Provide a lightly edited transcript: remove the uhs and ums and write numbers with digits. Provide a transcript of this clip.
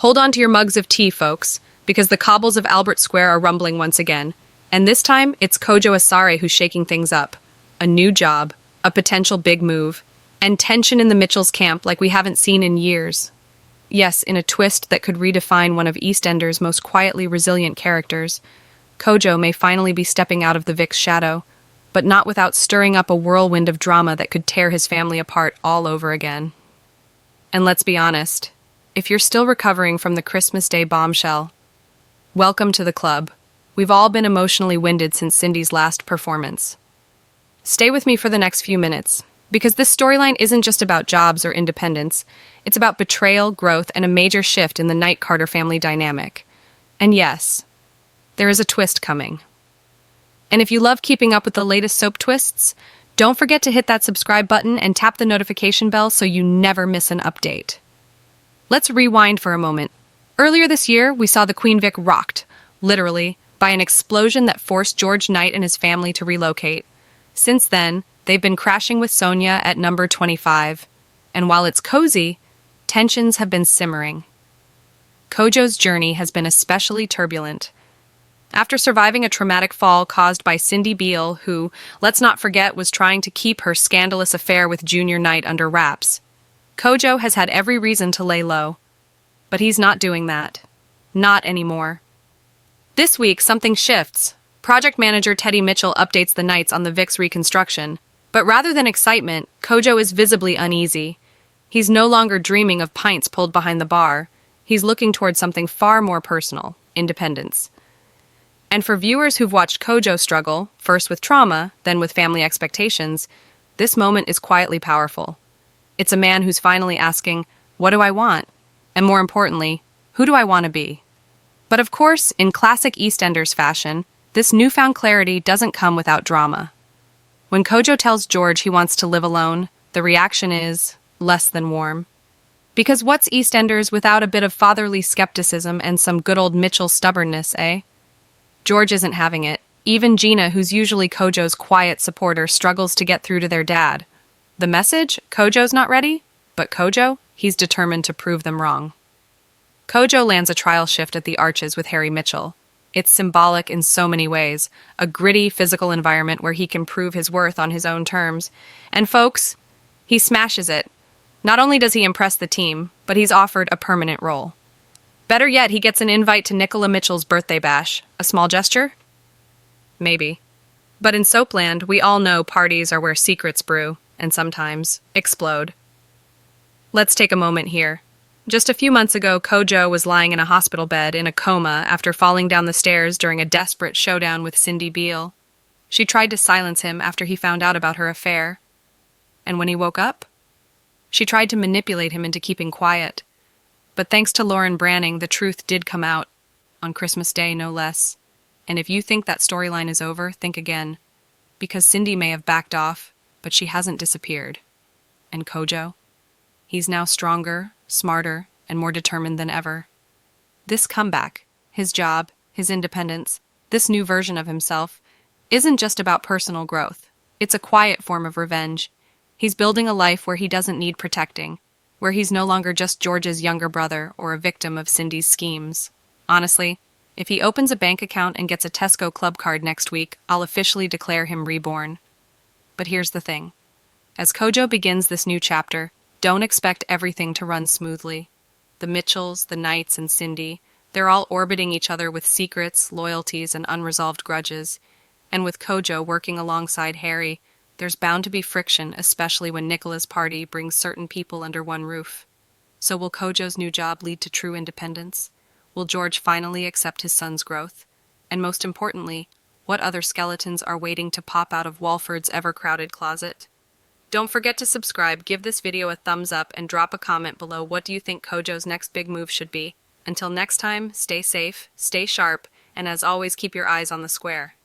Hold on to your mugs of tea, folks, because the cobbles of Albert Square are rumbling once again. And this time, it's Kojo Asare who's shaking things up. A new job, a potential big move, and tension in the Mitchells' camp like we haven't seen in years. Yes, in a twist that could redefine one of EastEnders' most quietly resilient characters, Kojo may finally be stepping out of the Vic's shadow, but not without stirring up a whirlwind of drama that could tear his family apart all over again. And let's be honest, if you're still recovering from the Christmas Day bombshell, welcome to the club. We've all been emotionally winded since Cindy's last performance. Stay with me for the next few minutes, because this storyline isn't just about jobs or independence. It's about betrayal, growth, and a major shift in the Knight-Carter family dynamic. And yes, there is a twist coming. And if you love keeping up with the latest soap twists, don't forget to hit that subscribe button and tap the notification bell so you never miss an update. Let's rewind for a moment. Earlier this year, we saw the Queen Vic rocked, literally, by an explosion that forced George Knight and his family to relocate. Since then, they've been crashing with Sonia at number 25. And while it's cozy, tensions have been simmering. Kojo's journey has been especially turbulent. After surviving a traumatic fall caused by Cindy Beale, who, let's not forget, was trying to keep her scandalous affair with Junior Knight under wraps, Kojo has had every reason to lay low. But he's not doing that. Not anymore. This week, something shifts. Project manager Teddy Mitchell updates the Knights on the Vic's reconstruction. But rather than excitement, Kojo is visibly uneasy. He's no longer dreaming of pints pulled behind the bar. He's looking towards something far more personal, independence. And for viewers who've watched Kojo struggle, first with trauma, then with family expectations, this moment is quietly powerful. It's a man who's finally asking, what do I want? And more importantly, who do I want to be? But of course, in classic EastEnders fashion, this newfound clarity doesn't come without drama. When Kojo tells George he wants to live alone, the reaction is less than warm. Because what's EastEnders without a bit of fatherly skepticism and some good old Mitchell stubbornness, eh? George isn't having it. Even Gina, who's usually Kojo's quiet supporter, struggles to get through to their dad. The message? Kojo's not ready? But Kojo? He's determined to prove them wrong. Kojo lands a trial shift at the Arches with Harry Mitchell. It's symbolic in so many ways, a gritty physical environment where he can prove his worth on his own terms. And folks, he smashes it. Not only does he impress the team, but he's offered a permanent role. Better yet, he gets an invite to Nicola Mitchell's birthday bash. A small gesture? Maybe. But in Soapland, we all know parties are where secrets brew, and sometimes explode. Let's take a moment here. Just a few months ago, Kojo was lying in a hospital bed in a coma after falling down the stairs during a desperate showdown with Cindy Beale. She tried to silence him after he found out about her affair. And when he woke up, she tried to manipulate him into keeping quiet. But thanks to Lauren Branning, the truth did come out, on Christmas Day no less. And if you think that storyline is over, think again. Because Cindy may have backed off, but she hasn't disappeared. And Kojo? He's now stronger, smarter, and more determined than ever. This comeback, his job, his independence, this new version of himself, isn't just about personal growth. It's a quiet form of revenge. He's building a life where he doesn't need protecting, where he's no longer just George's younger brother or a victim of Cindy's schemes. Honestly, if he opens a bank account and gets a Tesco club card next week, I'll officially declare him reborn. But here's the thing. As Kojo begins this new chapter, don't expect everything to run smoothly. The Mitchells, the Knights, and Cindy, they're all orbiting each other with secrets, loyalties, and unresolved grudges. And with Kojo working alongside Harry, there's bound to be friction, especially when Nicola's party brings certain people under one roof. So will Kojo's new job lead to true independence? Will George finally accept his son's growth? And most importantly, what other skeletons are waiting to pop out of Walford's ever-crowded closet? Don't forget to subscribe, give this video a thumbs up, and drop a comment below. What do you think Kojo's next big move should be? Until next time, stay safe, stay sharp, and as always, keep your eyes on the square.